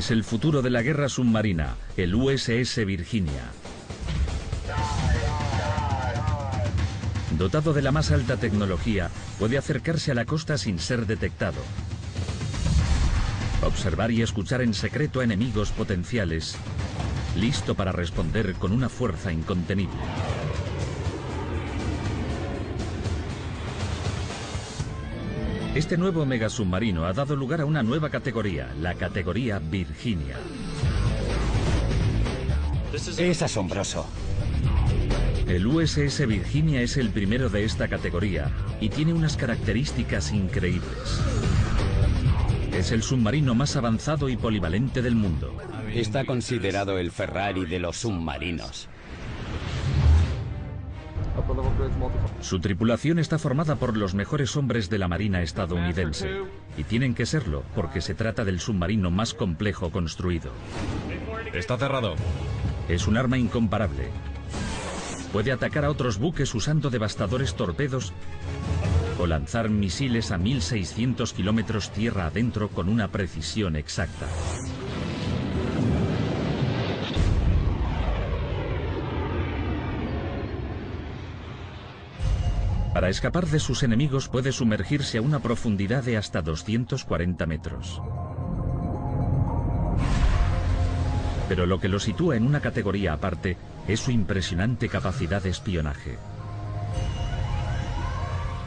Es el futuro de la guerra submarina, el USS Virginia. Dotado de la más alta tecnología, puede acercarse a la costa sin ser detectado. Observar y escuchar en secreto a enemigos potenciales, listo para responder con una fuerza incontenible. Este nuevo megasubmarino ha dado lugar a una nueva categoría, la categoría Virginia. Es asombroso. El USS Virginia es el primero de esta categoría y tiene unas características increíbles. Es el submarino más avanzado y polivalente del mundo. Está considerado el Ferrari de los submarinos. Su tripulación está formada por los mejores hombres de la Marina estadounidense y tienen que serlo porque se trata del submarino más complejo construido. Está cerrado. Es un arma incomparable. Puede atacar a otros buques usando devastadores torpedos o lanzar misiles a 1600 kilómetros tierra adentro con una precisión exacta. Para escapar de sus enemigos puede sumergirse a una profundidad de hasta 240 metros. Pero lo que lo sitúa en una categoría aparte es su impresionante capacidad de espionaje.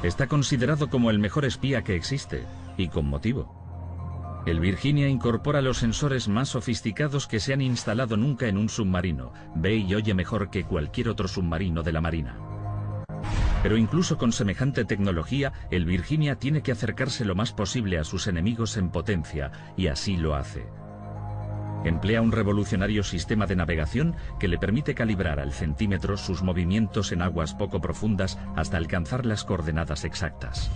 Está considerado como el mejor espía que existe, y con motivo. El Virginia incorpora los sensores más sofisticados que se han instalado nunca en un submarino. Ve y oye mejor que cualquier otro submarino de la Marina. Pero incluso con semejante tecnología, el Virginia tiene que acercarse lo más posible a sus enemigos en potencia, y así lo hace. Emplea un revolucionario sistema de navegación que le permite calibrar al centímetro sus movimientos en aguas poco profundas hasta alcanzar las coordenadas exactas.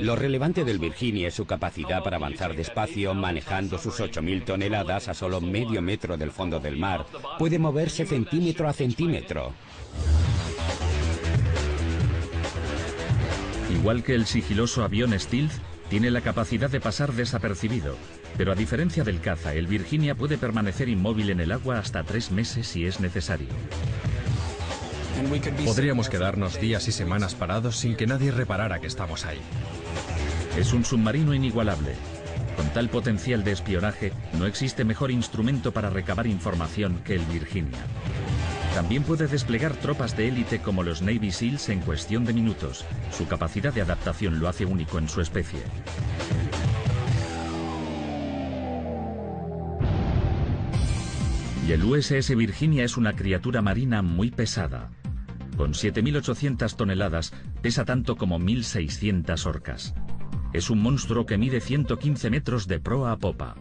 Lo relevante del Virginia es su capacidad para avanzar despacio, manejando sus 8000 toneladas a solo medio metro del fondo del mar. Puede moverse centímetro a centímetro. Igual que el sigiloso avión Stealth, tiene la capacidad de pasar desapercibido, pero a diferencia del caza, el Virginia puede permanecer inmóvil en el agua hasta 3 meses si es necesario. Podríamos quedarnos días y semanas parados sin que nadie reparara que estamos ahí. Es un submarino inigualable. Con tal potencial de espionaje, no existe mejor instrumento para recabar información que el Virginia. También puede desplegar tropas de élite como los Navy SEALs en cuestión de minutos. Su capacidad de adaptación lo hace único en su especie. Y el USS Virginia es una criatura marina muy pesada. Con 7.800 toneladas, pesa tanto como 1.600 orcas. Es un monstruo que mide 115 metros de proa a popa.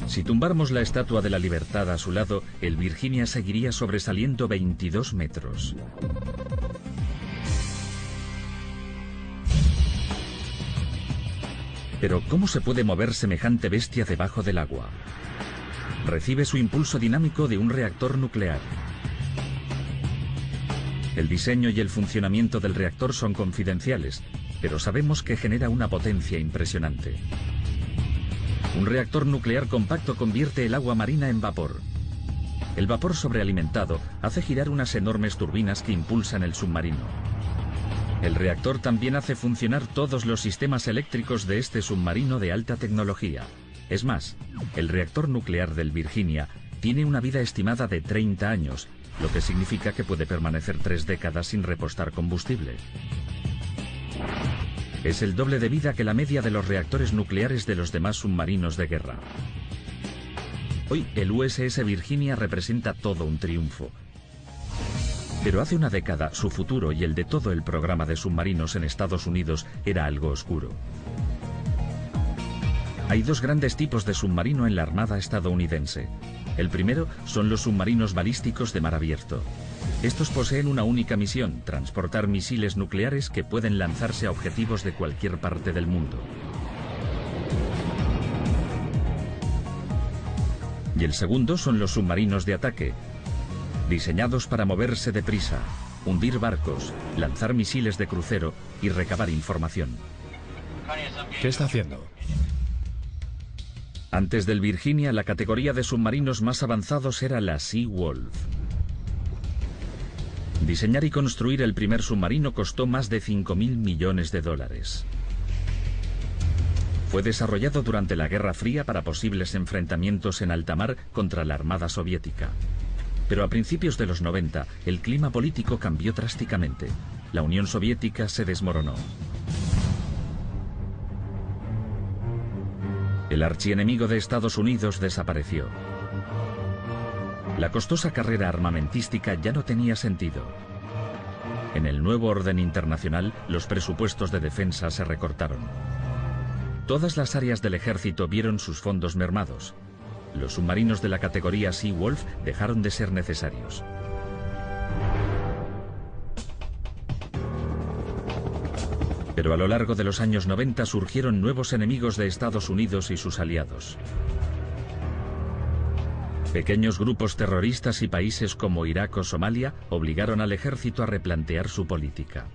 Si tumbáramos la Estatua de la Libertad a su lado, el Virginia seguiría sobresaliendo 22 metros. Pero ¿cómo se puede mover semejante bestia debajo del agua? Recibe su impulso dinámico de un reactor nuclear. El diseño y el funcionamiento del reactor son confidenciales, pero sabemos que genera una potencia impresionante. Un reactor nuclear compacto convierte el agua marina en vapor. El vapor sobrealimentado hace girar unas enormes turbinas que impulsan el submarino. El reactor también hace funcionar todos los sistemas eléctricos de este submarino de alta tecnología. Es más, el reactor nuclear del Virginia tiene una vida estimada de 30 años, lo que significa que puede permanecer 3 décadas sin repostar combustible. Es el doble de vida que la media de los reactores nucleares de los demás submarinos de guerra. Hoy el USS Virginia representa todo un triunfo. Pero hace una década su futuro y el de todo el programa de submarinos en Estados Unidos era algo oscuro. Hay 2 grandes tipos de submarino en la Armada estadounidense. El primero son los submarinos balísticos de mar abierto. Estos poseen una única misión, transportar misiles nucleares que pueden lanzarse a objetivos de cualquier parte del mundo. Y el segundo son los submarinos de ataque, diseñados para moverse deprisa, hundir barcos, lanzar misiles de crucero y recabar información. ¿Qué está haciendo? Antes del Virginia, la categoría de submarinos más avanzados era la Sea Wolf. Diseñar y construir el primer submarino costó más de 5.000 millones de dólares. Fue desarrollado durante la Guerra Fría para posibles enfrentamientos en alta mar contra la Armada Soviética. Pero a principios de los 90, el clima político cambió drásticamente. La Unión Soviética se desmoronó. El archienemigo de Estados Unidos desapareció. La costosa carrera armamentística ya no tenía sentido. En el nuevo orden internacional, los presupuestos de defensa se recortaron. Todas las áreas del ejército vieron sus fondos mermados. Los submarinos de la categoría Sea Wolf dejaron de ser necesarios. Pero a lo largo de los años 90 surgieron nuevos enemigos de Estados Unidos y sus aliados. Pequeños grupos terroristas y países como Irak o Somalia obligaron al ejército a replantear su política.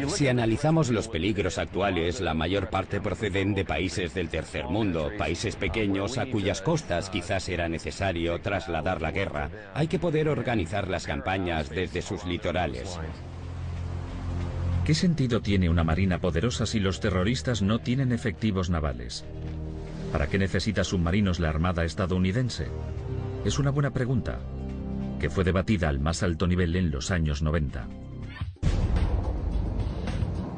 Si analizamos los peligros actuales, la mayor parte proceden de países del tercer mundo, países pequeños a cuyas costas quizás era necesario trasladar la guerra. Hay que poder organizar las campañas desde sus litorales. ¿Qué sentido tiene una marina poderosa si los terroristas no tienen efectivos navales? ¿Para qué necesita submarinos la Armada estadounidense? Es una buena pregunta, que fue debatida al más alto nivel en los años 90.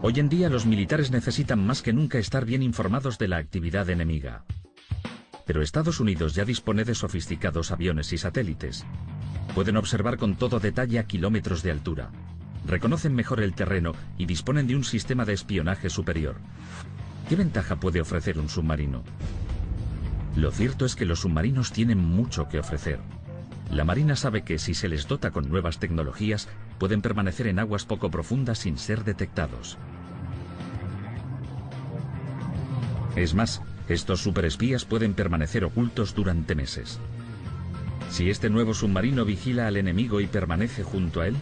Hoy en día los militares necesitan más que nunca estar bien informados de la actividad enemiga. Pero Estados Unidos ya dispone de sofisticados aviones y satélites. Pueden observar con todo detalle a kilómetros de altura. Reconocen mejor el terreno y disponen de un sistema de espionaje superior. ¿Qué ventaja puede ofrecer un submarino? Lo cierto es que los submarinos tienen mucho que ofrecer. La Marina sabe que si se les dota con nuevas tecnologías, pueden permanecer en aguas poco profundas sin ser detectados. Es más, estos superespías pueden permanecer ocultos durante meses. Si este nuevo submarino vigila al enemigo y permanece junto a él,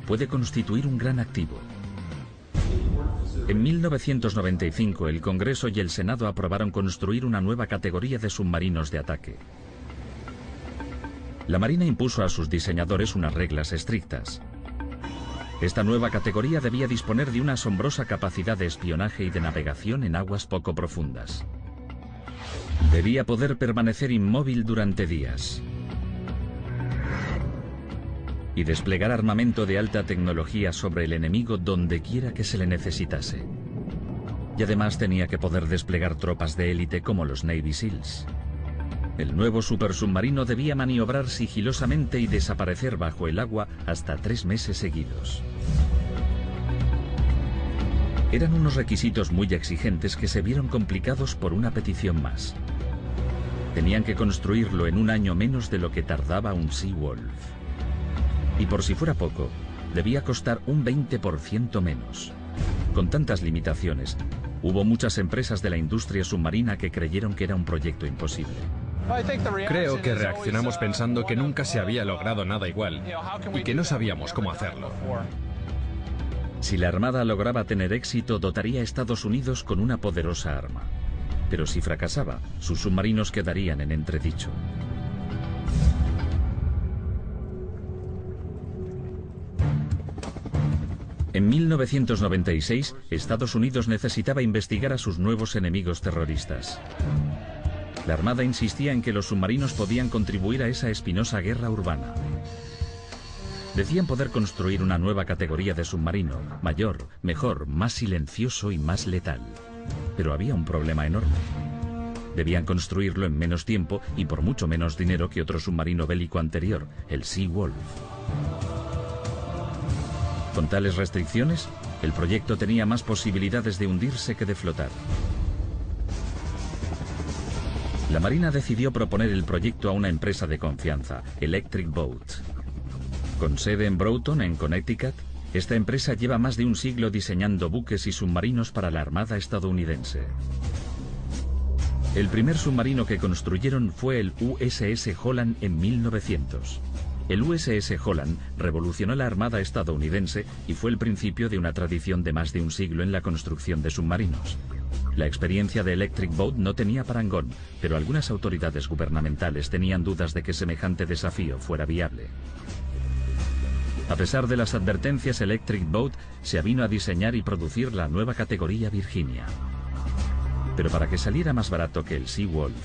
puede constituir un gran activo. En 1995, el Congreso y el Senado aprobaron construir una nueva categoría de submarinos de ataque. La Marina impuso a sus diseñadores unas reglas estrictas. Esta nueva categoría debía disponer de una asombrosa capacidad de espionaje y de navegación en aguas poco profundas. Debía poder permanecer inmóvil durante días y desplegar armamento de alta tecnología sobre el enemigo donde quiera que se le necesitase. Y además tenía que poder desplegar tropas de élite como los Navy SEALs. El nuevo supersubmarino debía maniobrar sigilosamente y desaparecer bajo el agua hasta 3 meses seguidos. Eran unos requisitos muy exigentes que se vieron complicados por una petición más. Tenían que construirlo en un año menos de lo que tardaba un Sea Wolf. Y por si fuera poco, debía costar un 20% menos. Con tantas limitaciones, hubo muchas empresas de la industria submarina que creyeron que era un proyecto imposible. Creo que reaccionamos pensando que nunca se había logrado nada igual y que no sabíamos cómo hacerlo. Si la Armada lograba tener éxito, dotaría a Estados Unidos con una poderosa arma. Pero si fracasaba, sus submarinos quedarían en entredicho. En 1996, Estados Unidos necesitaba investigar a sus nuevos enemigos terroristas. La Armada insistía en que los submarinos podían contribuir a esa espinosa guerra urbana. Decían poder construir una nueva categoría de submarino, mayor, mejor, más silencioso y más letal. Pero había un problema enorme. Debían construirlo en menos tiempo y por mucho menos dinero que otro submarino bélico anterior, el Sea Wolf. Con tales restricciones, el proyecto tenía más posibilidades de hundirse que de flotar. La Marina decidió proponer el proyecto a una empresa de confianza, Electric Boat. Con sede en Broughton, en Connecticut, esta empresa lleva más de un siglo diseñando buques y submarinos para la Armada estadounidense. El primer submarino que construyeron fue el USS Holland en 1900. El USS Holland revolucionó la Armada estadounidense y fue el principio de una tradición de más de un siglo en la construcción de submarinos. La experiencia de Electric Boat no tenía parangón, pero algunas autoridades gubernamentales tenían dudas de que semejante desafío fuera viable. A pesar de las advertencias, Electric Boat se avino a diseñar y producir la nueva categoría Virginia. Pero para que saliera más barato que el Sea Wolf,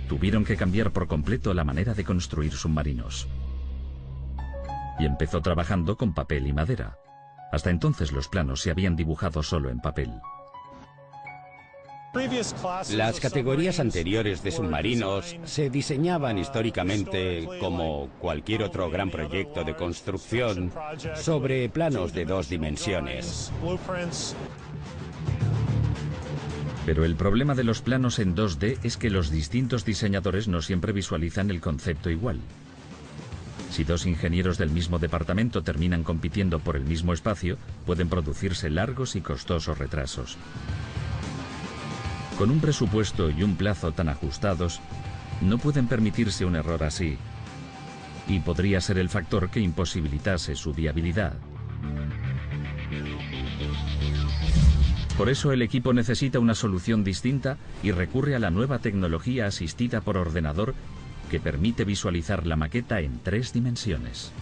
tuvieron que cambiar por completo la manera de construir submarinos. Y empezó trabajando con papel y madera. Hasta entonces los planos se habían dibujado solo en papel. Las categorías anteriores de submarinos se diseñaban históricamente como cualquier otro gran proyecto de construcción sobre planos de 2 dimensiones. Pero el problema de los planos en 2D es que los distintos diseñadores no siempre visualizan el concepto igual. Si 2 ingenieros del mismo departamento terminan compitiendo por el mismo espacio, pueden producirse largos y costosos retrasos. Con un presupuesto y un plazo tan ajustados, no pueden permitirse un error así, y podría ser el factor que imposibilitase su viabilidad. Por eso el equipo necesita una solución distinta y recurre a la nueva tecnología asistida por ordenador que permite visualizar la maqueta en 3 dimensiones.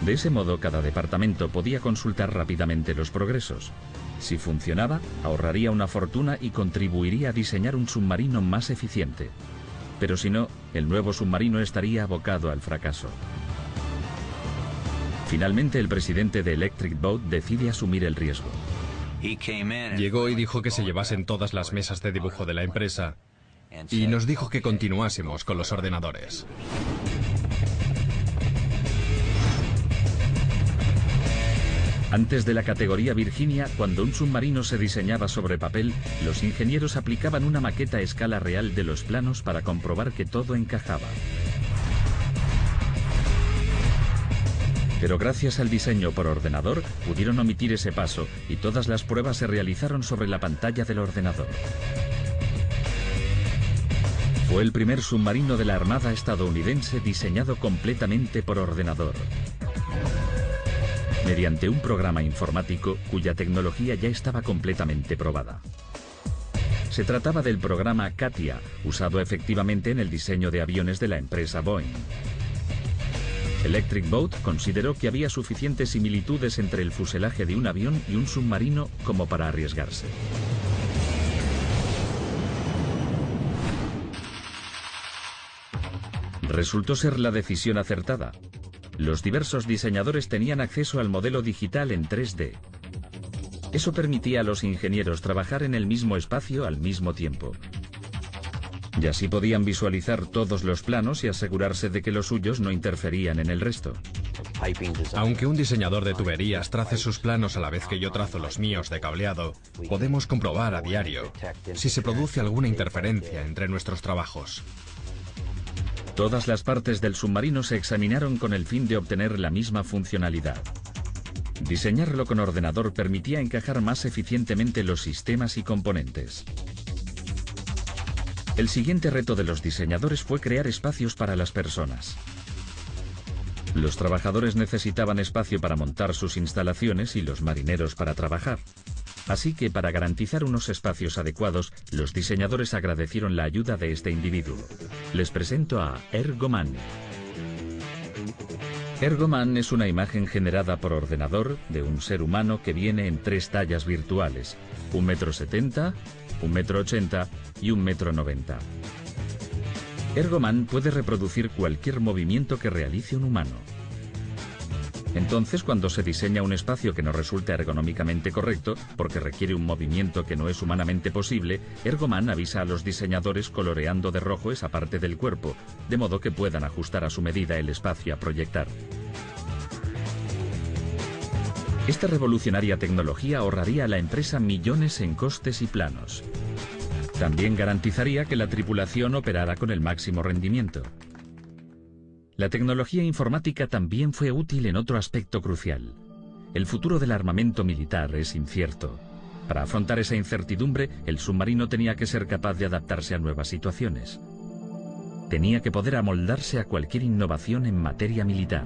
De ese modo, cada departamento podía consultar rápidamente los progresos. Si funcionaba, ahorraría una fortuna y contribuiría a diseñar un submarino más eficiente. Pero si no, el nuevo submarino estaría abocado al fracaso. Finalmente, el presidente de Electric Boat decide asumir el riesgo. Llegó y dijo que se llevasen todas las mesas de dibujo de la empresa y nos dijo que continuásemos con los ordenadores. Antes de la categoría Virginia, cuando un submarino se diseñaba sobre papel, los ingenieros aplicaban una maqueta a escala real de los planos para comprobar que todo encajaba. Pero gracias al diseño por ordenador, pudieron omitir ese paso y todas las pruebas se realizaron sobre la pantalla del ordenador. Fue el primer submarino de la Armada estadounidense diseñado completamente por ordenador, mediante un programa informático cuya tecnología ya estaba completamente probada. Se trataba del programa CATIA, usado efectivamente en el diseño de aviones de la empresa Boeing. Electric Boat consideró que había suficientes similitudes entre el fuselaje de un avión y un submarino como para arriesgarse. Resultó ser la decisión acertada. Los diversos diseñadores tenían acceso al modelo digital en 3D. Eso permitía a los ingenieros trabajar en el mismo espacio al mismo tiempo. Y así podían visualizar todos los planos y asegurarse de que los suyos no interferían en el resto. Aunque un diseñador de tuberías trace sus planos a la vez que yo trazo los míos de cableado, podemos comprobar a diario si se produce alguna interferencia entre nuestros trabajos. Todas las partes del submarino se examinaron con el fin de obtener la misma funcionalidad. Diseñarlo con ordenador permitía encajar más eficientemente los sistemas y componentes. El siguiente reto de los diseñadores fue crear espacios para las personas. Los trabajadores necesitaban espacio para montar sus instalaciones y los marineros para trabajar. Así que, para garantizar unos espacios adecuados, los diseñadores agradecieron la ayuda de este individuo. Les presento a Ergoman. Ergoman es una imagen generada por ordenador de un ser humano que viene en 3 tallas virtuales: 1,70 m, 1,80 m y 1,90 m. Ergoman puede reproducir cualquier movimiento que realice un humano. Entonces, cuando se diseña un espacio que no resulta ergonómicamente correcto, porque requiere un movimiento que no es humanamente posible, Ergoman avisa a los diseñadores coloreando de rojo esa parte del cuerpo, de modo que puedan ajustar a su medida el espacio a proyectar. Esta revolucionaria tecnología ahorraría a la empresa millones en costes y planos. También garantizaría que la tripulación operara con el máximo rendimiento. La tecnología informática también fue útil en otro aspecto crucial. El futuro del armamento militar es incierto. Para afrontar esa incertidumbre, el submarino tenía que ser capaz de adaptarse a nuevas situaciones. Tenía que poder amoldarse a cualquier innovación en materia militar.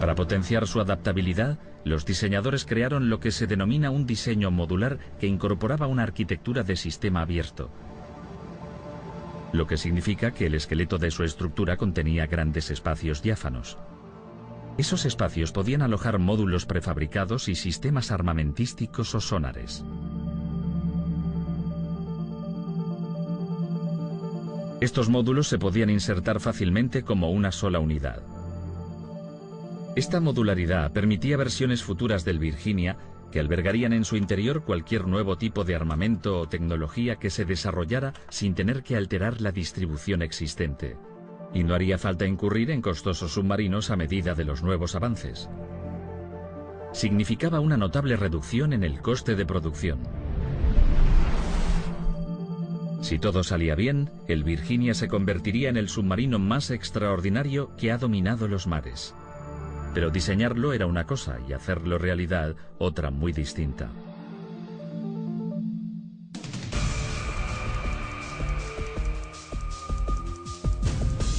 Para potenciar su adaptabilidad, los diseñadores crearon lo que se denomina un diseño modular que incorporaba una arquitectura de sistema abierto, lo que significa que el esqueleto de su estructura contenía grandes espacios diáfanos. Esos espacios podían alojar módulos prefabricados y sistemas armamentísticos o sonares. Estos módulos se podían insertar fácilmente como una sola unidad. Esta modularidad permitía versiones futuras del Virginia que albergarían en su interior cualquier nuevo tipo de armamento o tecnología que se desarrollara sin tener que alterar la distribución existente. Y no haría falta incurrir en costosos submarinos a medida de los nuevos avances. Significaba una notable reducción en el coste de producción. Si todo salía bien, el Virginia se convertiría en el submarino más extraordinario que ha dominado los mares. Pero diseñarlo era una cosa y hacerlo realidad otra muy distinta.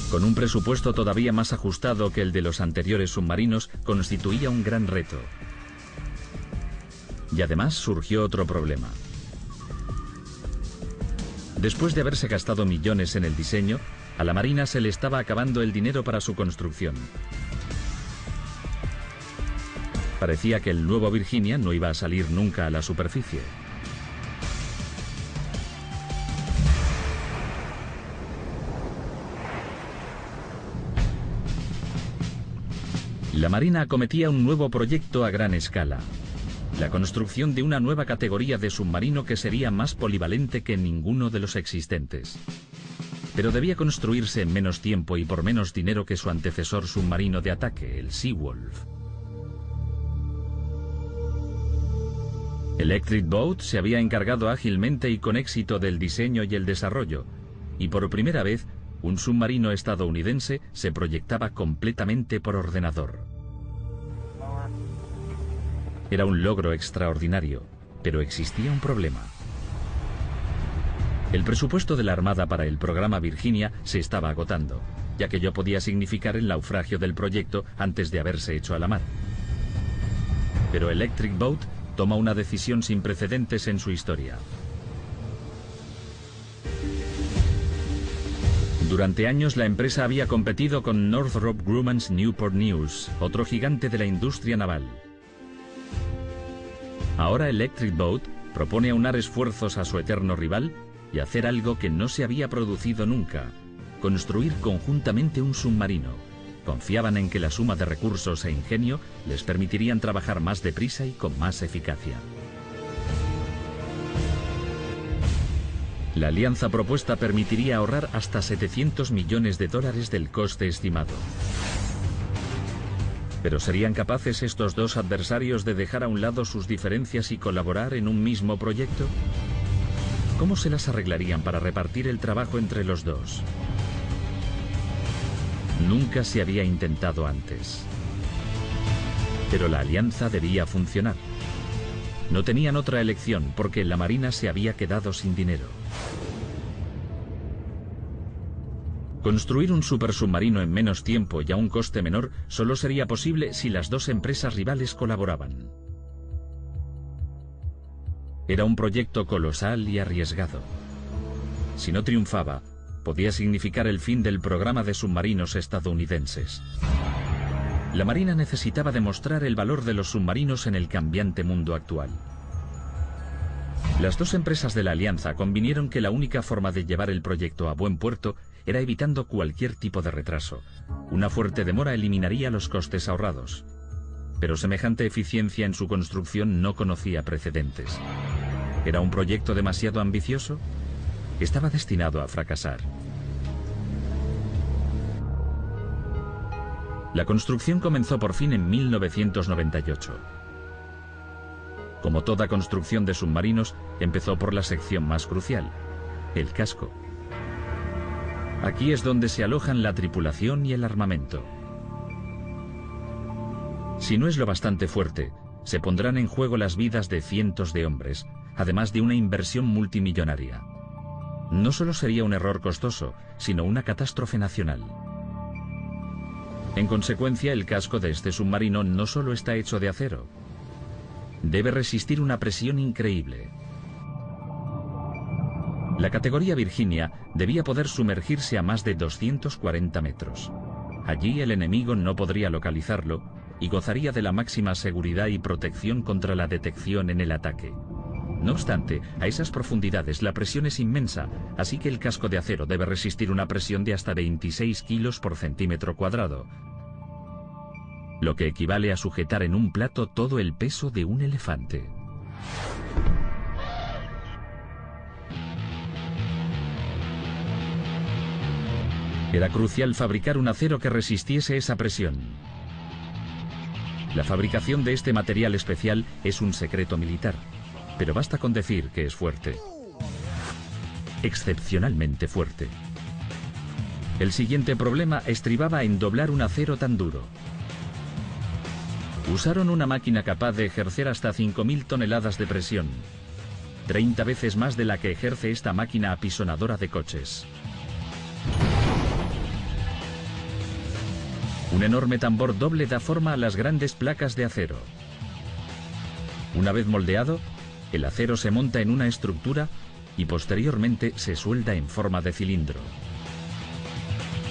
Con un presupuesto todavía más ajustado que el de los anteriores submarinos, constituía un gran reto. Y además surgió otro problema. Después de haberse gastado millones en el diseño, a la Marina se le estaba acabando el dinero para su construcción. Parecía que el nuevo Virginia no iba a salir nunca a la superficie. La Marina acometía un nuevo proyecto a gran escala: la construcción de una nueva categoría de submarino que sería más polivalente que ninguno de los existentes. Pero debía construirse en menos tiempo y por menos dinero que su antecesor submarino de ataque, el Seawolf. Electric Boat se había encargado ágilmente y con éxito del diseño y el desarrollo, y por primera vez un submarino estadounidense se proyectaba completamente por ordenador. Era un logro extraordinario, pero existía un problema. El presupuesto de la Armada para el programa Virginia se estaba agotando, ya que ello podía significar el naufragio del proyecto antes de haberse hecho a la mar. Pero Electric Boat toma una decisión sin precedentes en su historia. Durante años la empresa había competido con Northrop Grumman's Newport News, otro gigante de la industria naval. Ahora Electric Boat propone aunar esfuerzos a su eterno rival y hacer algo que no se había producido nunca: construir conjuntamente un submarino. Confiaban en que la suma de recursos e ingenio les permitirían trabajar más deprisa y con más eficacia. La alianza propuesta permitiría ahorrar hasta $700 millones del coste estimado. ¿Pero serían capaces estos dos adversarios de dejar a un lado sus diferencias y colaborar en un mismo proyecto? ¿Cómo se las arreglarían para repartir el trabajo entre los dos? Nunca se había intentado antes. Pero la alianza debía funcionar. No tenían otra elección porque la Marina se había quedado sin dinero. Construir un supersubmarino en menos tiempo y a un coste menor solo sería posible si las dos empresas rivales colaboraban. Era un proyecto colosal y arriesgado. Si no triunfaba, podía significar el fin del programa de submarinos estadounidenses. La Marina necesitaba demostrar el valor de los submarinos en el cambiante mundo actual. Las dos empresas de la alianza convinieron que la única forma de llevar el proyecto a buen puerto era evitando cualquier tipo de retraso. Una fuerte demora eliminaría los costes ahorrados. Pero semejante eficiencia en su construcción no conocía precedentes. ¿Era un proyecto demasiado ambicioso? Estaba destinado a fracasar. La construcción comenzó por fin en 1998. Como toda construcción de submarinos, empezó por la sección más crucial, el casco. Aquí es donde se alojan la tripulación y el armamento. Si no es lo bastante fuerte, se pondrán en juego las vidas de cientos de hombres, además de una inversión multimillonaria. No solo sería un error costoso, sino una catástrofe nacional. En consecuencia, el casco de este submarino no solo está hecho de acero, debe resistir una presión increíble. La categoría Virginia debía poder sumergirse a más de 240 metros. Allí el enemigo no podría localizarlo y gozaría de la máxima seguridad y protección contra la detección en el ataque. No obstante, a esas profundidades la presión es inmensa, así que el casco de acero debe resistir una presión de hasta 26 kilos por centímetro cuadrado, lo que equivale a sujetar en un plato todo el peso de un elefante. Era crucial fabricar un acero que resistiese esa presión. La fabricación de este material especial es un secreto militar, pero basta con decir que es fuerte. Excepcionalmente fuerte. El siguiente problema estribaba en doblar un acero tan duro. Usaron una máquina capaz de ejercer hasta 5.000 toneladas de presión, 30 veces más de la que ejerce esta máquina apisonadora de coches. Un enorme tambor doble da forma a las grandes placas de acero. Una vez moldeado, el acero se monta en una estructura y posteriormente se suelda en forma de cilindro.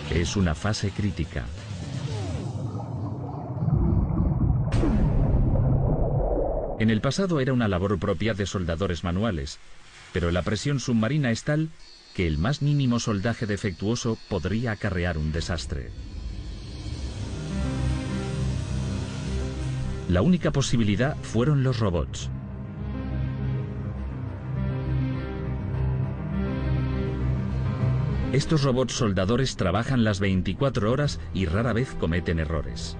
Es una fase crítica. En el pasado era una labor propia de soldadores manuales, pero la presión submarina es tal que el más mínimo soldaje defectuoso podría acarrear un desastre. La única posibilidad fueron los robots. Estos robots soldadores trabajan las 24 horas y rara vez cometen errores.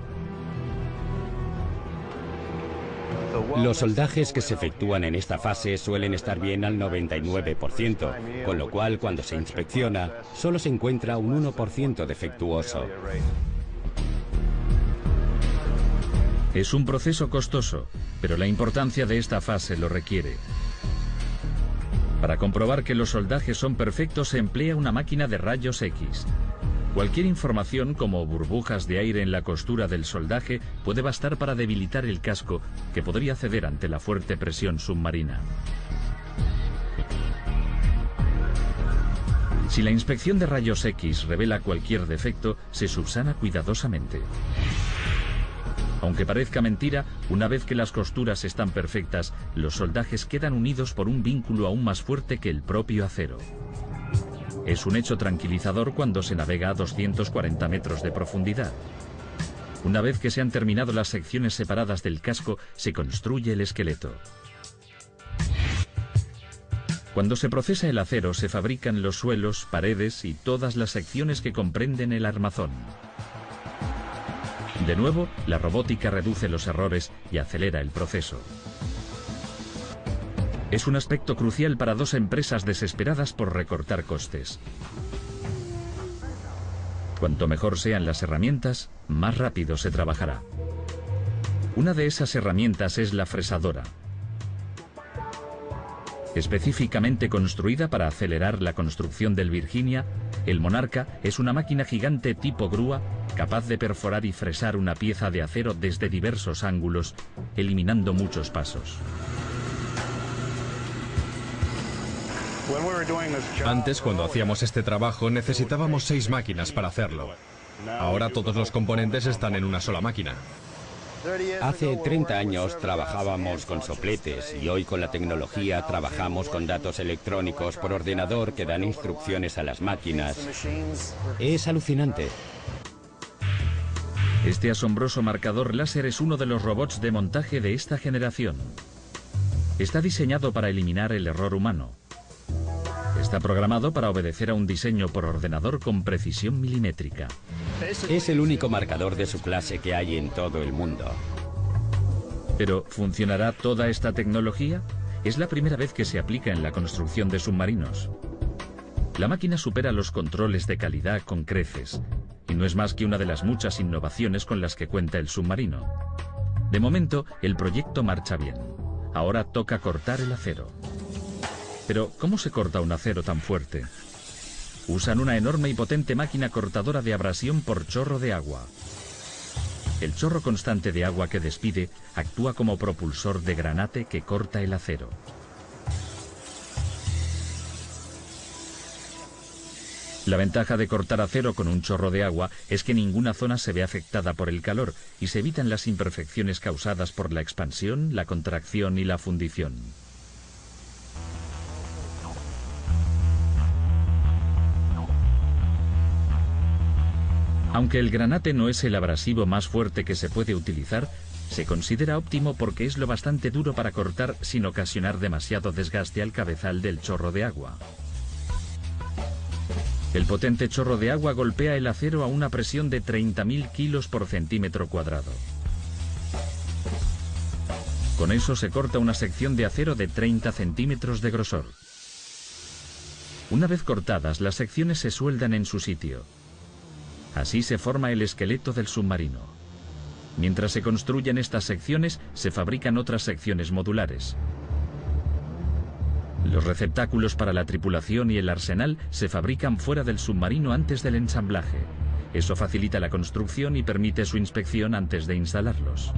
Los soldajes que se efectúan en esta fase suelen estar bien al 99%, con lo cual cuando se inspecciona solo se encuentra un 1% defectuoso. Es un proceso costoso, pero la importancia de esta fase lo requiere. Para comprobar que los soldajes son perfectos se emplea una máquina de rayos X. Cualquier información, como burbujas de aire en la costura del soldaje, puede bastar para debilitar el casco, que podría ceder ante la fuerte presión submarina. Si la inspección de rayos X revela cualquier defecto, se subsana cuidadosamente. Aunque parezca mentira, una vez que las costuras están perfectas, los soldajes quedan unidos por un vínculo aún más fuerte que el propio acero. Es un hecho tranquilizador cuando se navega a 240 metros de profundidad. Una vez que se han terminado las secciones separadas del casco, se construye el esqueleto. Cuando se procesa el acero, se fabrican los suelos, paredes y todas las secciones que comprenden el armazón. De nuevo, la robótica reduce los errores y acelera el proceso. Es un aspecto crucial para dos empresas desesperadas por recortar costes. Cuanto mejor sean las herramientas, más rápido se trabajará. Una de esas herramientas es la fresadora. Específicamente construida para acelerar la construcción del Virginia, el Monarca es una máquina gigante tipo grúa capaz de perforar y fresar una pieza de acero desde diversos ángulos, eliminando muchos pasos. Antes, cuando hacíamos este trabajo, necesitábamos 6 máquinas para hacerlo. Ahora todos los componentes están en una sola máquina. Hace 30 años trabajábamos con sopletes y hoy con la tecnología trabajamos con datos electrónicos por ordenador que dan instrucciones a las máquinas. Es alucinante. Este asombroso marcador láser es uno de los robots de montaje de esta generación. Está diseñado para eliminar el error humano. Está programado para obedecer a un diseño por ordenador con precisión milimétrica. Es el único marcador de su clase que hay en todo el mundo. Pero, ¿funcionará toda esta tecnología? Es la primera vez que se aplica en la construcción de submarinos. La máquina supera los controles de calidad con creces, y no es más que una de las muchas innovaciones con las que cuenta el submarino. De momento, el proyecto marcha bien. Ahora toca cortar el acero. Pero, ¿cómo se corta un acero tan fuerte? Usan una enorme y potente máquina cortadora de abrasión por chorro de agua. El chorro constante de agua que despide actúa como propulsor de granate que corta el acero. La ventaja de cortar acero con un chorro de agua es que ninguna zona se ve afectada por el calor y se evitan las imperfecciones causadas por la expansión, la contracción y la fundición. Aunque el granate no es el abrasivo más fuerte que se puede utilizar, se considera óptimo porque es lo bastante duro para cortar sin ocasionar demasiado desgaste al cabezal del chorro de agua. El potente chorro de agua golpea el acero a una presión de 30.000 kilos por centímetro cuadrado. Con eso se corta una sección de acero de 30 centímetros de grosor. Una vez cortadas, las secciones se sueldan en su sitio. Así se forma el esqueleto del submarino. Mientras se construyen estas secciones, se fabrican otras secciones modulares. Los receptáculos para la tripulación y el arsenal se fabrican fuera del submarino antes del ensamblaje. Eso facilita la construcción y permite su inspección antes de instalarlos.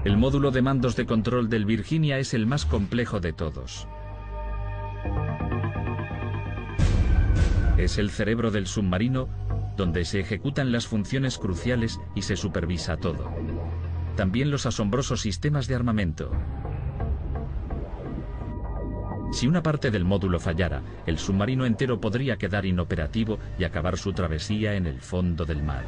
El módulo de mandos de control del Virginia es el más complejo de todos. Es el cerebro del submarino donde se ejecutan las funciones cruciales y se supervisa todo. También los asombrosos sistemas de armamento. Si una parte del módulo fallara, el submarino entero podría quedar inoperativo y acabar su travesía en el fondo del mar.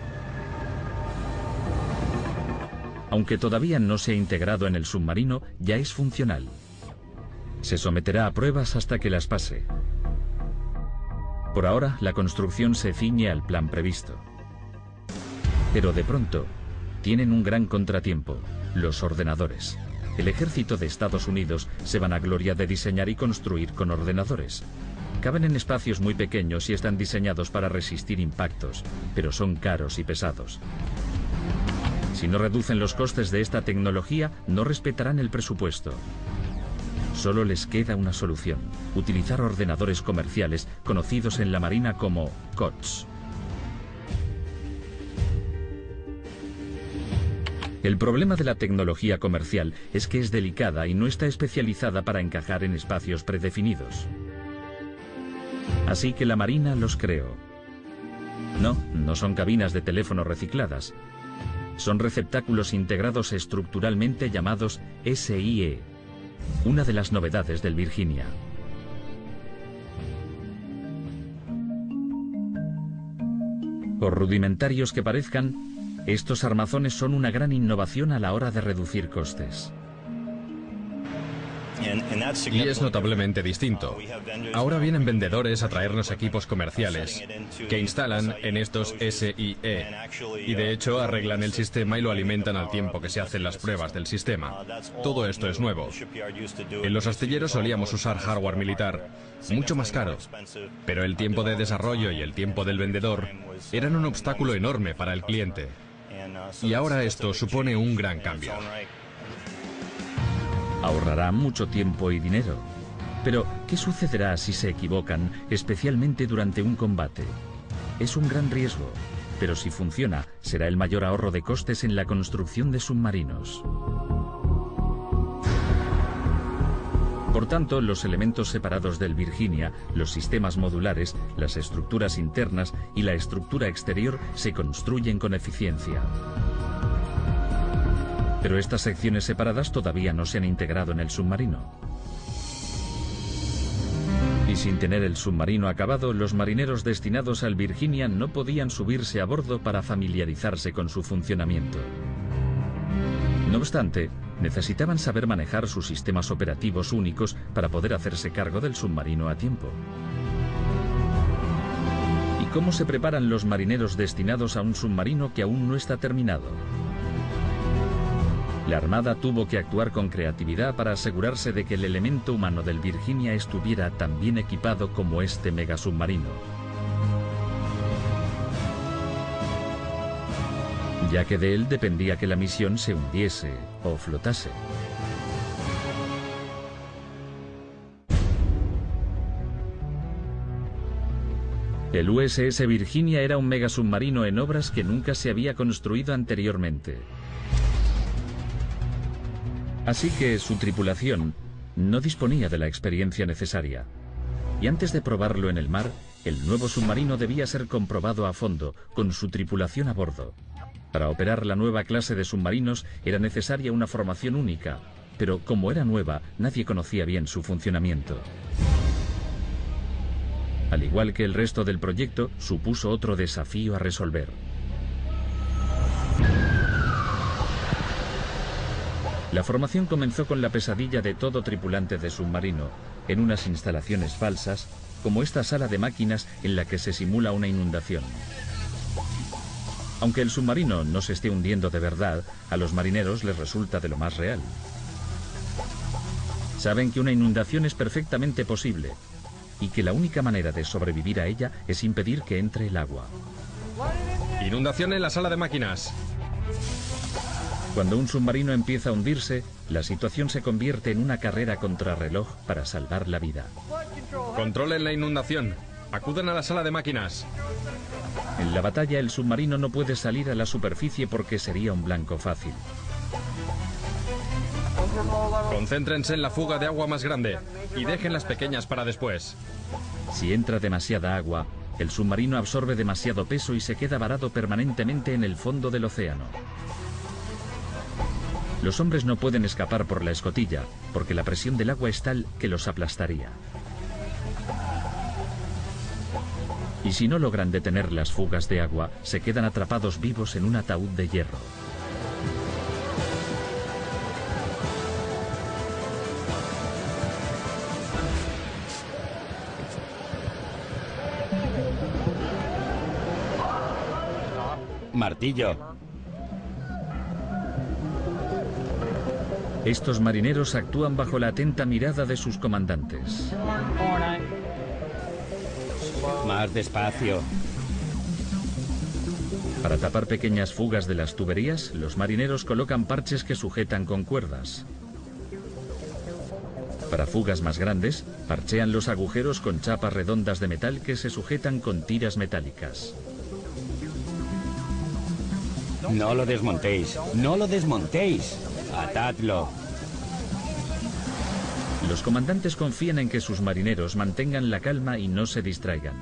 Aunque todavía no se ha integrado en el submarino, ya es funcional. Se someterá a pruebas hasta que las pase. Por ahora, la construcción se ciñe al plan previsto. Pero de pronto, tienen un gran contratiempo: los ordenadores. El ejército de Estados Unidos se vanagloria de diseñar y construir con ordenadores. Caben en espacios muy pequeños y están diseñados para resistir impactos, pero son caros y pesados. Si no reducen los costes de esta tecnología, no respetarán el presupuesto. Solo les queda una solución: utilizar ordenadores comerciales conocidos en la Marina como COTS. El problema de la tecnología comercial es que es delicada y no está especializada para encajar en espacios predefinidos. Así que la Marina los creó. No son cabinas de teléfono recicladas. Son receptáculos integrados estructuralmente llamados SIE, una de las novedades del Virginia. Por rudimentarios que parezcan, estos armazones son una gran innovación a la hora de reducir costes. Y es notablemente distinto. Ahora vienen vendedores a traernos equipos comerciales que instalan en estos SIE y de hecho arreglan el sistema y lo alimentan al tiempo que se hacen las pruebas del sistema. Todo esto es nuevo. En los astilleros solíamos usar hardware militar, mucho más caro, pero el tiempo de desarrollo y el tiempo del vendedor eran un obstáculo enorme para el cliente. Y ahora esto supone un gran cambio. Ahorrará mucho tiempo y dinero. Pero, ¿qué sucederá si se equivocan, especialmente durante un combate? Es un gran riesgo, pero si funciona, será el mayor ahorro de costes en la construcción de submarinos. Por tanto, los elementos separados del Virginia, los sistemas modulares, las estructuras internas y la estructura exterior se construyen con eficiencia. Pero estas secciones separadas todavía no se han integrado en el submarino. Y sin tener el submarino acabado, los marineros destinados al Virginia no podían subirse a bordo para familiarizarse con su funcionamiento. No obstante, necesitaban saber manejar sus sistemas operativos únicos para poder hacerse cargo del submarino a tiempo. ¿Y cómo se preparan los marineros destinados a un submarino que aún no está terminado? La Armada tuvo que actuar con creatividad para asegurarse de que el elemento humano del Virginia estuviera tan bien equipado como este megasubmarino. Ya que de él dependía que la misión se hundiese o flotase. El USS Virginia era un megasubmarino en obras que nunca se había construido anteriormente. Así que su tripulación no disponía de la experiencia necesaria. Y antes de probarlo en el mar, el nuevo submarino debía ser comprobado a fondo, con su tripulación a bordo. Para operar la nueva clase de submarinos era necesaria una formación única, pero como era nueva, nadie conocía bien su funcionamiento. Al igual que el resto del proyecto, supuso otro desafío a resolver. La formación comenzó con la pesadilla de todo tripulante de submarino, en unas instalaciones falsas, como esta sala de máquinas en la que se simula una inundación. Aunque el submarino no se esté hundiendo de verdad, a los marineros les resulta de lo más real. Saben que una inundación es perfectamente posible y que la única manera de sobrevivir a ella es impedir que entre el agua. Inundación en la sala de máquinas. Cuando un submarino empieza a hundirse, la situación se convierte en una carrera contrarreloj para salvar la vida. Controlen la inundación. Acudan a la sala de máquinas. En la batalla, el submarino no puede salir a la superficie porque sería un blanco fácil. Concéntrense en la fuga de agua más grande y dejen las pequeñas para después. Si entra demasiada agua, el submarino absorbe demasiado peso y se queda varado permanentemente en el fondo del océano. Los hombres no pueden escapar por la escotilla, porque la presión del agua es tal que los aplastaría. Y si no logran detener las fugas de agua, se quedan atrapados vivos en un ataúd de hierro. Martillo. Estos marineros actúan bajo la atenta mirada de sus comandantes. Más despacio. Para tapar pequeñas fugas de las tuberías, los marineros colocan parches que sujetan con cuerdas. Para fugas más grandes, parchean los agujeros con chapas redondas de metal que se sujetan con tiras metálicas. No lo desmontéis. No lo desmontéis. Atadlo. Los comandantes confían en que sus marineros mantengan la calma y no se distraigan.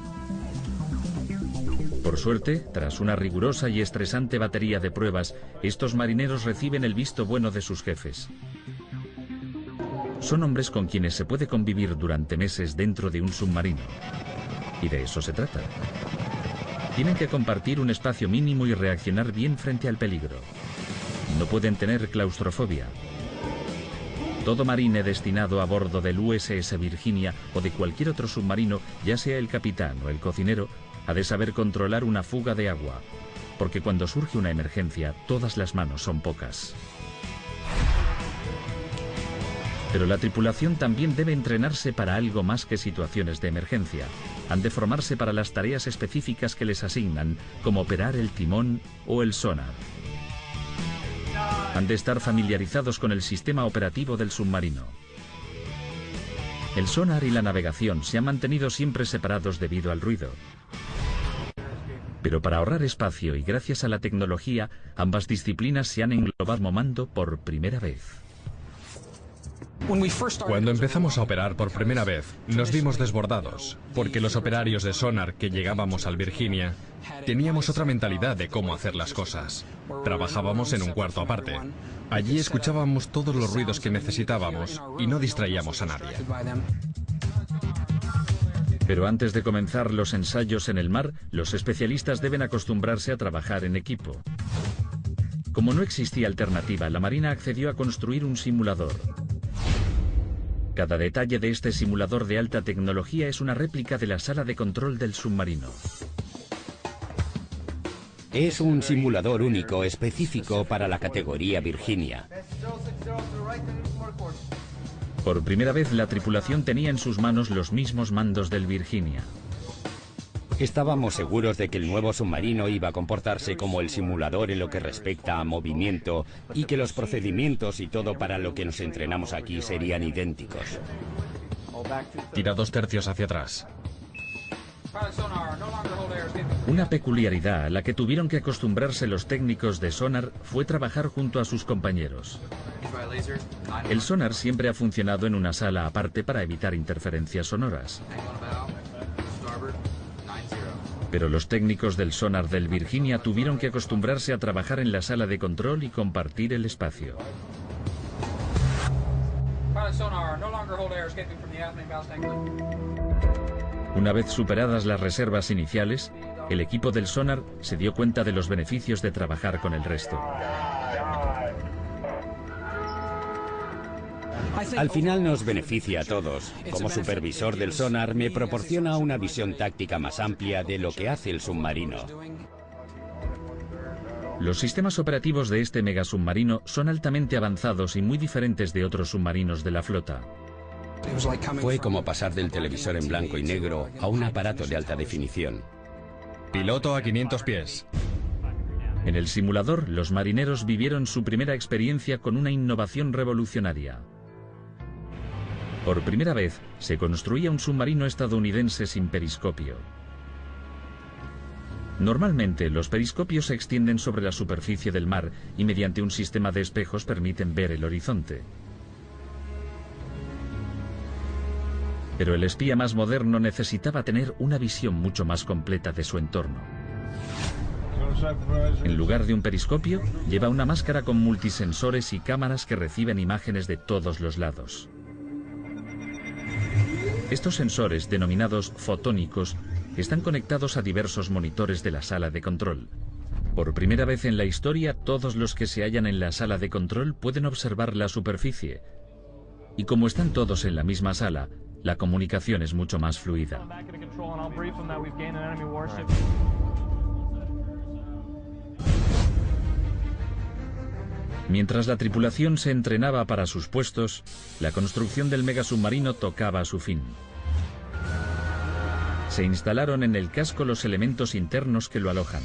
Por suerte, tras una rigurosa y estresante batería de pruebas, estos marineros reciben el visto bueno de sus jefes. Son hombres con quienes se puede convivir durante meses dentro de un submarino. Y de eso se trata. Tienen que compartir un espacio mínimo y reaccionar bien frente al peligro. No pueden tener claustrofobia. Todo marine destinado a bordo del USS Virginia o de cualquier otro submarino, ya sea el capitán o el cocinero, ha de saber controlar una fuga de agua, porque cuando surge una emergencia, todas las manos son pocas. Pero la tripulación también debe entrenarse para algo más que situaciones de emergencia. Han de formarse para las tareas específicas que les asignan, como operar el timón o el sonar. Han de estar familiarizados con el sistema operativo del submarino. El sonar y la navegación se han mantenido siempre separados debido al ruido. Pero para ahorrar espacio y gracias a la tecnología, ambas disciplinas se han englobado como mando por primera vez. Cuando empezamos a operar por primera vez, nos vimos desbordados, porque los operarios de sonar que llegábamos al Virginia teníamos otra mentalidad de cómo hacer las cosas. Trabajábamos en un cuarto aparte. Allí escuchábamos todos los ruidos que necesitábamos y no distraíamos a nadie. Pero antes de comenzar los ensayos en el mar, los especialistas deben acostumbrarse a trabajar en equipo. Como no existía alternativa, la Marina accedió a construir un simulador. Cada detalle de este simulador de alta tecnología es una réplica de la sala de control del submarino. Es un simulador único, específico para la categoría Virginia. Por primera vez, la tripulación tenía en sus manos los mismos mandos del Virginia. Estábamos seguros de que el nuevo submarino iba a comportarse como el simulador en lo que respecta a movimiento y que los procedimientos y todo para lo que nos entrenamos aquí serían idénticos. Tira 2 tercios hacia atrás. Una peculiaridad a la que tuvieron que acostumbrarse los técnicos de sonar fue trabajar junto a sus compañeros. El sonar siempre ha funcionado en una sala aparte para evitar interferencias sonoras. Pero los técnicos del sonar del Virginia tuvieron que acostumbrarse a trabajar en la sala de control y compartir el espacio. Una vez superadas las reservas iniciales, el equipo del sonar se dio cuenta de los beneficios de trabajar con el resto. Al final nos beneficia a todos. Como supervisor del sonar me proporciona una visión táctica más amplia de lo que hace el submarino. Los sistemas operativos de este megasubmarino son altamente avanzados y muy diferentes de otros submarinos de la flota. Fue como pasar del televisor en blanco y negro a un aparato de alta definición. Piloto a 500 pies. En el simulador, los marineros vivieron su primera experiencia con una innovación revolucionaria. Por primera vez, se construía un submarino estadounidense sin periscopio. Normalmente, los periscopios se extienden sobre la superficie del mar y mediante un sistema de espejos permiten ver el horizonte. Pero el espía más moderno necesitaba tener una visión mucho más completa de su entorno. En lugar de un periscopio, lleva una máscara con multisensores y cámaras que reciben imágenes de todos los lados. Estos sensores, denominados fotónicos, están conectados a diversos monitores de la sala de control. Por primera vez en la historia, todos los que se hallan en la sala de control pueden observar la superficie. Y como están todos en la misma sala, la comunicación es mucho más fluida. Mientras la tripulación se entrenaba para sus puestos, la construcción del megasubmarino tocaba a su fin. Se instalaron en el casco los elementos internos que lo alojan.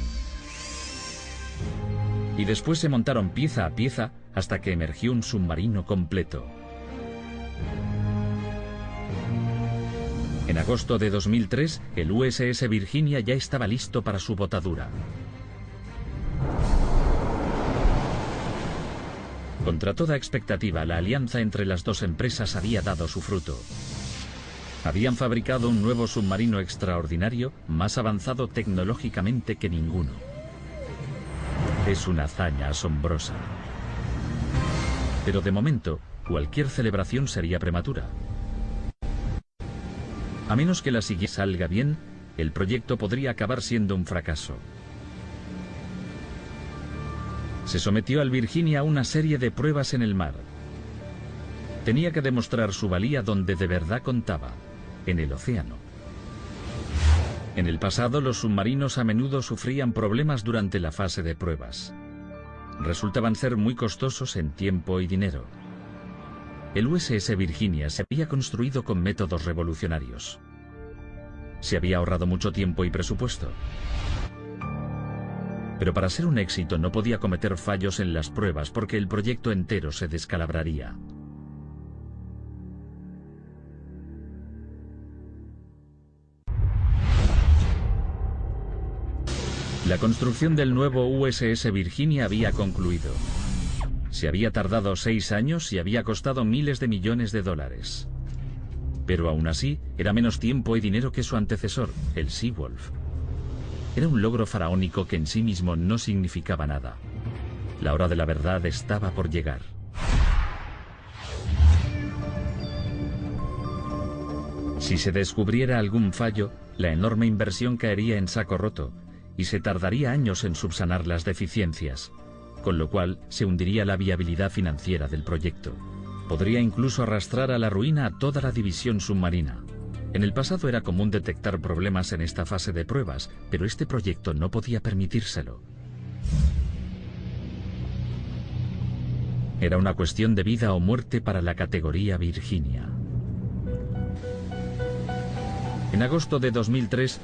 Y después se montaron pieza a pieza hasta que emergió un submarino completo. En agosto de 2003, el USS Virginia ya estaba listo para su botadura. Contra toda expectativa, la alianza entre las dos empresas había dado su fruto. Habían fabricado un nuevo submarino extraordinario, más avanzado tecnológicamente que ninguno. Es una hazaña asombrosa. Pero de momento, cualquier celebración sería prematura. A menos que la siguiente salga bien, el proyecto podría acabar siendo un fracaso. Se sometió al Virginia a una serie de pruebas en el mar. Tenía que demostrar su valía donde de verdad contaba, en el océano. En el pasado, los submarinos a menudo sufrían problemas durante la fase de pruebas. Resultaban ser muy costosos en tiempo y dinero. El USS Virginia se había construido con métodos revolucionarios. Se había ahorrado mucho tiempo y presupuesto. Pero para ser un éxito no podía cometer fallos en las pruebas porque el proyecto entero se descalabraría. La construcción del nuevo USS Virginia había concluido. Se había tardado 6 años y había costado miles de millones de dólares. Pero aún así, era menos tiempo y dinero que su antecesor, el Seawolf. Era un logro faraónico que en sí mismo no significaba nada. La hora de la verdad estaba por llegar. Si se descubriera algún fallo, la enorme inversión caería en saco roto y se tardaría años en subsanar las deficiencias, con lo cual se hundiría la viabilidad financiera del proyecto. Podría incluso arrastrar a la ruina a toda la división submarina. En el pasado era común detectar problemas en esta fase de pruebas, pero este proyecto no podía permitírselo. Era una cuestión de vida o muerte para la categoría Virginia. En agosto de 2003,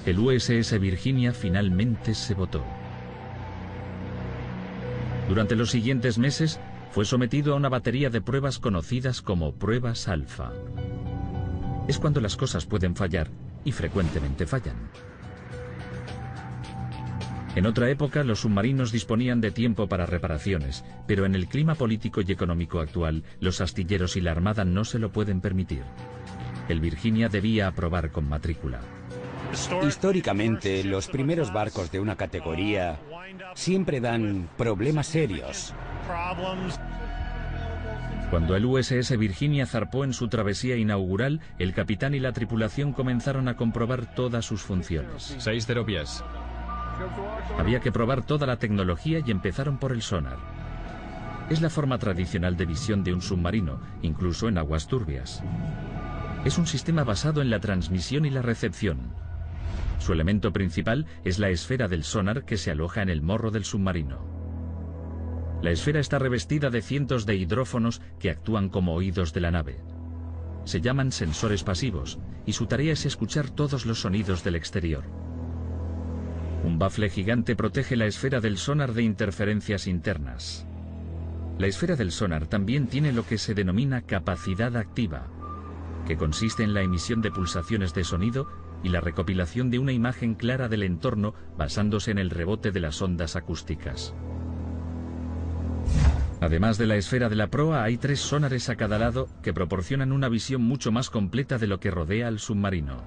el USS Virginia finalmente se botó. Durante los siguientes meses, fue sometido a una batería de pruebas conocidas como pruebas alfa. Es cuando las cosas pueden fallar y frecuentemente fallan. En otra época, los submarinos disponían de tiempo para reparaciones, pero en el clima político y económico actual, los astilleros y la Armada no se lo pueden permitir. El Virginia debía aprobar con matrícula. Históricamente, los primeros barcos de una categoría siempre dan problemas serios. Cuando el USS Virginia zarpó en su travesía inaugural, el capitán y la tripulación comenzaron a comprobar todas sus funciones. 60 pies. Había que probar toda la tecnología y empezaron por el sonar. Es la forma tradicional de visión de un submarino, incluso en aguas turbias. Es un sistema basado en la transmisión y la recepción. Su elemento principal es la esfera del sonar que se aloja en el morro del submarino. La esfera está revestida de cientos de hidrófonos que actúan como oídos de la nave. Se llaman sensores pasivos y su tarea es escuchar todos los sonidos del exterior. Un bafle gigante protege la esfera del sonar de interferencias internas. La esfera del sonar también tiene lo que se denomina capacidad activa, que consiste en la emisión de pulsaciones de sonido y la recopilación de una imagen clara del entorno basándose en el rebote de las ondas acústicas. Además de la esfera de la proa, hay 3 sonares a cada lado que proporcionan una visión mucho más completa de lo que rodea al submarino.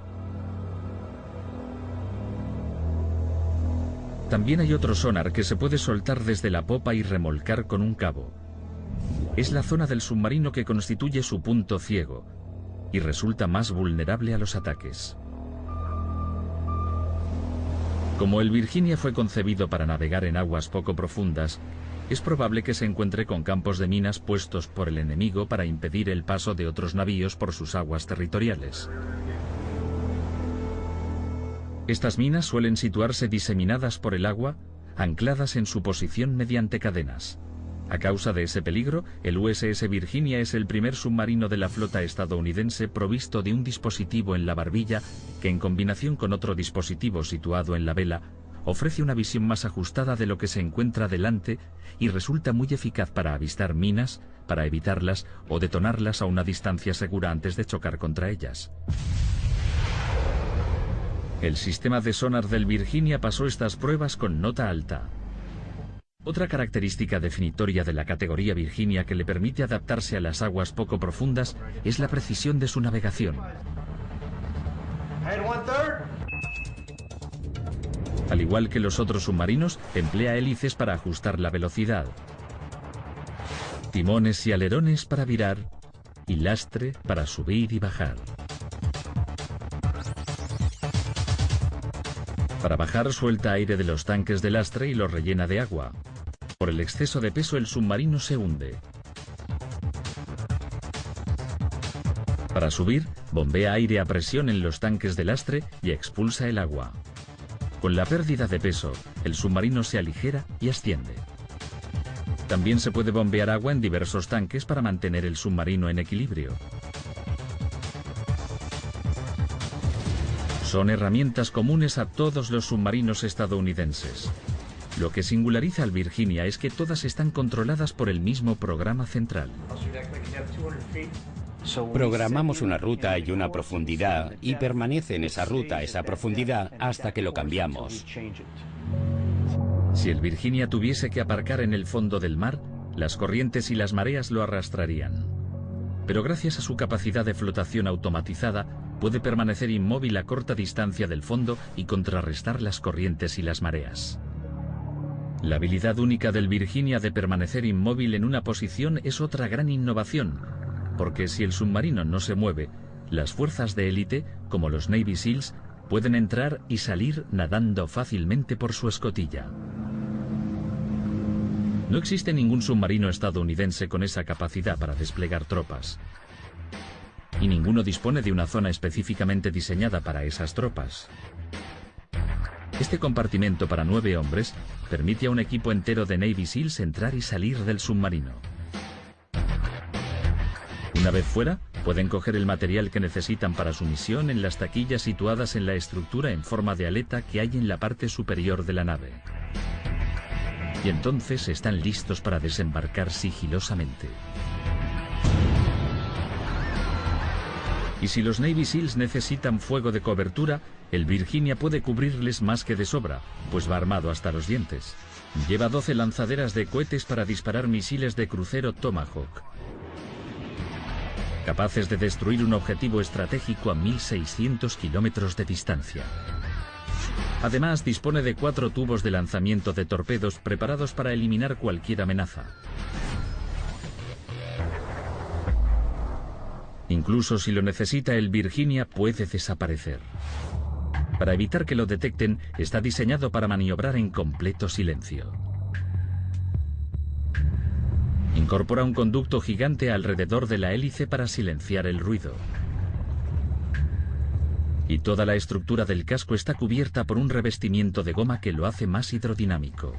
También hay otro sonar que se puede soltar desde la popa y remolcar con un cabo. Es la zona del submarino que constituye su punto ciego y resulta más vulnerable a los ataques. Como el Virginia fue concebido para navegar en aguas poco profundas, es probable que se encuentre con campos de minas puestos por el enemigo para impedir el paso de otros navíos por sus aguas territoriales. Estas minas suelen situarse diseminadas por el agua, ancladas en su posición mediante cadenas. A causa de ese peligro, el USS Virginia es el primer submarino de la flota estadounidense provisto de un dispositivo en la barbilla que, en combinación con otro dispositivo situado en la vela, ofrece una visión más ajustada de lo que se encuentra delante y resulta muy eficaz para avistar minas, para evitarlas o detonarlas a una distancia segura antes de chocar contra ellas. El sistema de sonar del Virginia pasó estas pruebas con nota alta. Otra característica definitoria de la categoría Virginia que le permite adaptarse a las aguas poco profundas es la precisión de su navegación. Al igual que los otros submarinos, emplea hélices para ajustar la velocidad, timones y alerones para virar y lastre para subir y bajar. Para bajar, suelta aire de los tanques de lastre y los rellena de agua. Por el exceso de peso, el submarino se hunde. Para subir, bombea aire a presión en los tanques de lastre y expulsa el agua. Con la pérdida de peso, el submarino se aligera y asciende. También se puede bombear agua en diversos tanques para mantener el submarino en equilibrio. Son herramientas comunes a todos los submarinos estadounidenses. Lo que singulariza al Virginia es que todas están controladas por el mismo programa central. Programamos una ruta y una profundidad y permanece en esa ruta, esa profundidad, hasta que lo cambiamos. Si el Virginia tuviese que aparcar en el fondo del mar, las corrientes y las mareas lo arrastrarían. Pero gracias a su capacidad de flotación automatizada, puede permanecer inmóvil a corta distancia del fondo y contrarrestar las corrientes y las mareas. La habilidad única del Virginia de permanecer inmóvil en una posición es otra gran innovación, porque si el submarino no se mueve, las fuerzas de élite, como los Navy SEALs, pueden entrar y salir nadando fácilmente por su escotilla. No existe ningún submarino estadounidense con esa capacidad para desplegar tropas. Y ninguno dispone de una zona específicamente diseñada para esas tropas. Este compartimento para 9 hombres permite a un equipo entero de Navy SEALs entrar y salir del submarino. Una vez fuera, pueden coger el material que necesitan para su misión en las taquillas situadas en la estructura en forma de aleta que hay en la parte superior de la nave. Y entonces están listos para desembarcar sigilosamente. Y si los Navy SEALs necesitan fuego de cobertura, el Virginia puede cubrirles más que de sobra, pues va armado hasta los dientes. Lleva 12 lanzaderas de cohetes para disparar misiles de crucero Tomahawk, capaces de destruir un objetivo estratégico a 1.600 kilómetros de distancia. Además, dispone de 4 tubos de lanzamiento de torpedos preparados para eliminar cualquier amenaza. Incluso si lo necesita, el Virginia puede desaparecer. Para evitar que lo detecten, está diseñado para maniobrar en completo silencio. Incorpora un conducto gigante alrededor de la hélice para silenciar el ruido. Y toda la estructura del casco está cubierta por un revestimiento de goma que lo hace más hidrodinámico.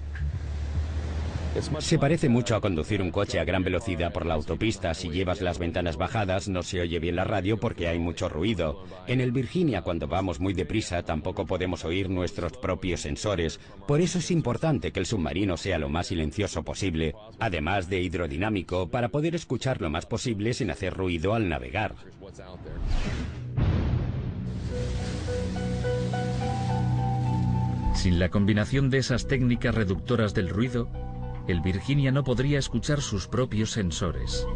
Se parece mucho a conducir un coche a gran velocidad por la autopista. Si llevas las ventanas bajadas, no se oye bien la radio porque hay mucho ruido. En el Virginia, cuando vamos muy deprisa, tampoco podemos oír nuestros propios sensores. Por eso es importante que el submarino sea lo más silencioso posible, además de hidrodinámico, para poder escuchar lo más posible sin hacer ruido al navegar. Sin la combinación de esas técnicas reductoras del ruido, el Virginia no podría escuchar sus propios sensores.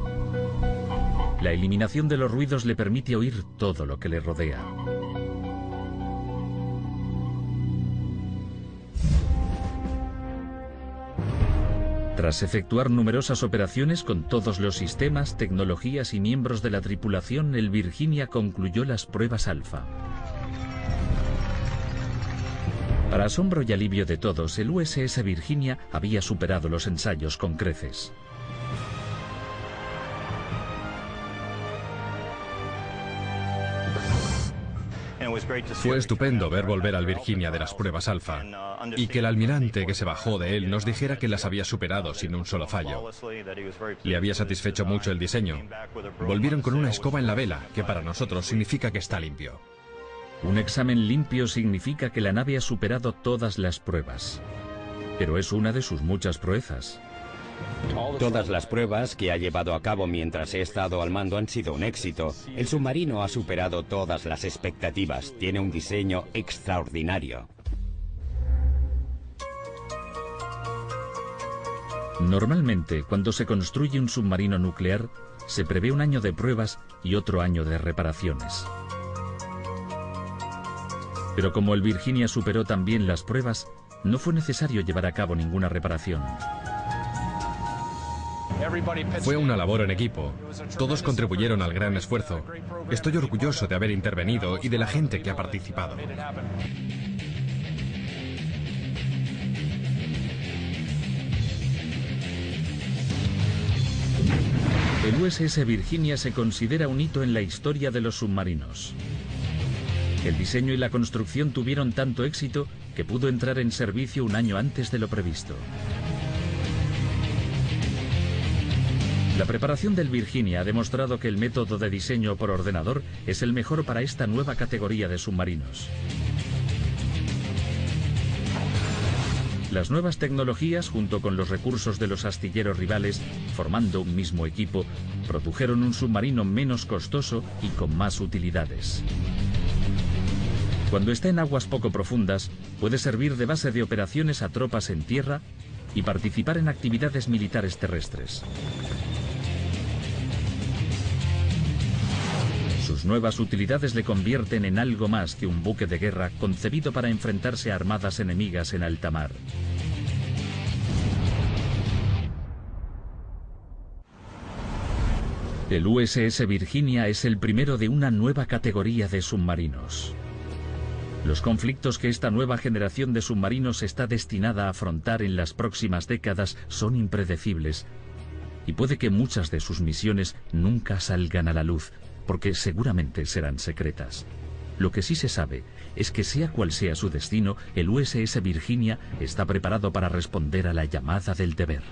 La eliminación de los ruidos le permite oír todo lo que le rodea. Tras efectuar numerosas operaciones con todos los sistemas, tecnologías y miembros de la tripulación, el Virginia concluyó las pruebas alfa. Para asombro y alivio de todos, el USS Virginia había superado los ensayos con creces. Fue estupendo ver volver al Virginia de las pruebas alfa y que el almirante que se bajó de él nos dijera que las había superado sin un solo fallo. Le había satisfecho mucho el diseño. Volvieron con una escoba en la vela, que para nosotros significa que está limpio. Un examen limpio significa que la nave ha superado todas las pruebas. Pero es una de sus muchas proezas. Todas las pruebas que ha llevado a cabo mientras he estado al mando han sido un éxito. El submarino ha superado todas las expectativas. Tiene un diseño extraordinario. Normalmente, cuando se construye un submarino nuclear, se prevé un año de pruebas y otro año de reparaciones. Pero como el Virginia superó también las pruebas, no fue necesario llevar a cabo ninguna reparación. Fue una labor en equipo. Todos contribuyeron al gran esfuerzo. Estoy orgulloso de haber intervenido y de la gente que ha participado. El USS Virginia se considera un hito en la historia de los submarinos. El diseño y la construcción tuvieron tanto éxito que pudo entrar en servicio un año antes de lo previsto. La preparación del Virginia ha demostrado que el método de diseño por ordenador es el mejor para esta nueva categoría de submarinos. Las nuevas tecnologías, junto con los recursos de los astilleros rivales, formando un mismo equipo, produjeron un submarino menos costoso y con más utilidades. Cuando está en aguas poco profundas, puede servir de base de operaciones a tropas en tierra y participar en actividades militares terrestres. Sus nuevas utilidades le convierten en algo más que un buque de guerra concebido para enfrentarse a armadas enemigas en alta mar. El USS Virginia es el primero de una nueva categoría de submarinos. Los conflictos que esta nueva generación de submarinos está destinada a afrontar en las próximas décadas son impredecibles, y puede que muchas de sus misiones nunca salgan a la luz, porque seguramente serán secretas. Lo que sí se sabe es que sea cual sea su destino, el USS Virginia está preparado para responder a la llamada del deber.